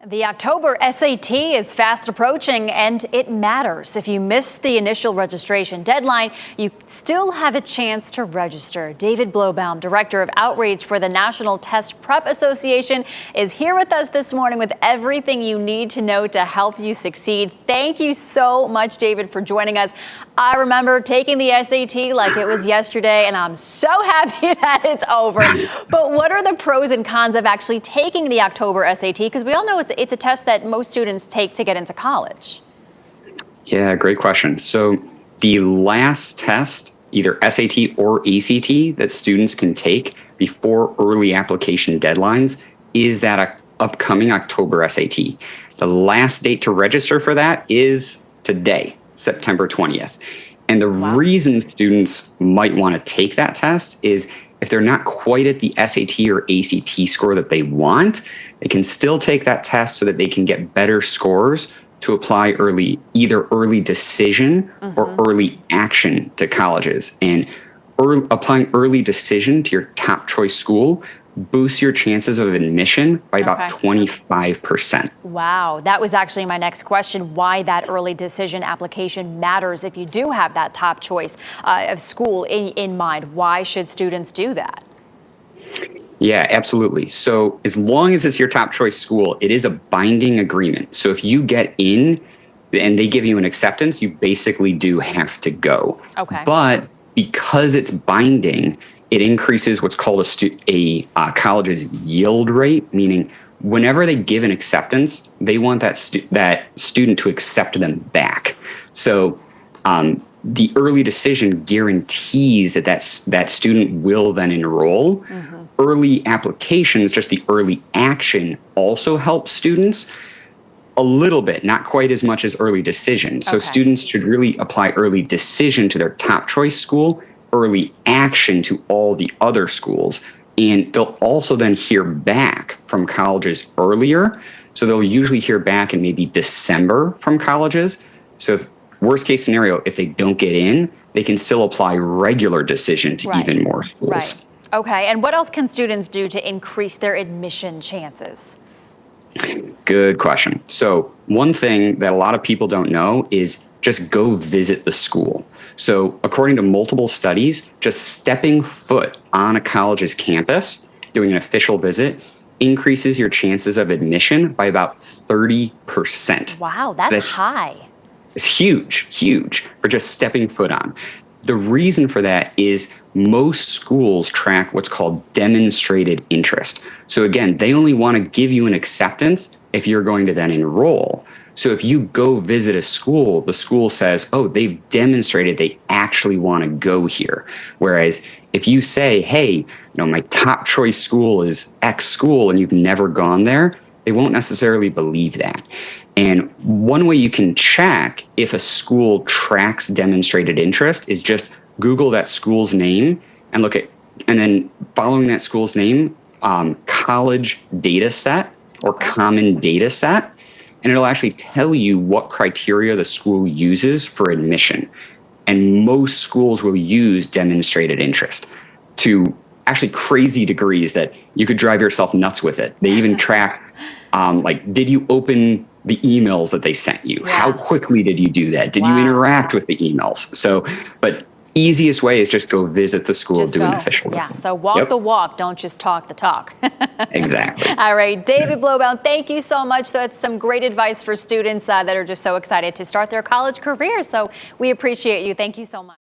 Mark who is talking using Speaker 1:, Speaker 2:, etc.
Speaker 1: The October SAT is fast approaching, and it matters. If you missed the initial registration deadline, you still have a chance to register. David Blobaum, Director of Outreach for the National Test Prep Association, is here with us this morning with everything you need to know to help you succeed. Thank you so much, David, for joining us. I remember taking the SAT like it was yesterday, and I'm so happy that it's over. But what are the pros and cons of actually taking the October SAT? Because we all know it's a test that most students take to get into college.
Speaker 2: Yeah, great question. So the last test, either SAT or ACT, that students can take before early application deadlines is that upcoming October SAT. The last date to register for that is today, September 20th. And the reason students might want to take that test is if they're not quite at the SAT or ACT score that they want, they can still take that test so that they can get better scores to apply either early decision or early action to colleges. And applying early decision to your top choice school boosts your chances of admission by about 25%.
Speaker 1: Wow, that was actually my next question, why that early decision application matters if you do have that top choice of school in mind. Why should students do that?
Speaker 2: Yeah, absolutely. So as long as it's your top choice school, it is a binding agreement. So if you get in and they give you an acceptance, you basically do have to go.
Speaker 1: Okay.
Speaker 2: But because it's binding, it increases what's called a college's yield rate, meaning whenever they give an acceptance, they want that student to accept them back. So the early decision guarantees that student will then enroll. Early applications, just the early action, also helps students a little bit, not quite as much as early decision. So students should really apply early decision to their top choice school, early action to all the other schools. And they'll also then hear back from colleges earlier. So they'll usually hear back in maybe December from colleges. So worst case scenario, if they don't get in, they can still apply regular decision to even more schools.
Speaker 1: Right. Okay. And what else can students do to increase their admission chances?
Speaker 2: Good question. So one thing that a lot of people don't know is just go visit the school. So according to multiple studies, just stepping foot on a college's campus, doing an official visit, increases your chances of admission by about 30%.
Speaker 1: Wow, that's high.
Speaker 2: It's huge for just stepping foot on. The reason for that is most schools track what's called demonstrated interest. So again, they only want to give you an acceptance if you're going to then enroll. So if you go visit a school, the school says, oh, they've demonstrated they actually want to go here. Whereas if you say, hey, my top choice school is X school and you've never gone there, they won't necessarily believe that. And one way you can check if a school tracks demonstrated interest is just Google that school's name and and then following that school's name, college data set or common data set, and it'll actually tell you what criteria the school uses for admission. And most schools will use demonstrated interest to actually crazy degrees that you could drive yourself nuts with it. They even track did you open the emails that they sent you? Yeah. How quickly did you do that? Did you interact with the emails? So, but easiest way is just go visit the school, do an official visit.
Speaker 1: So walk the walk, don't just talk the talk.
Speaker 2: Exactly.
Speaker 1: All right, David Blobaum, thank you so much. That's some great advice for students that are just so excited to start their college career. So we appreciate you. Thank you so much.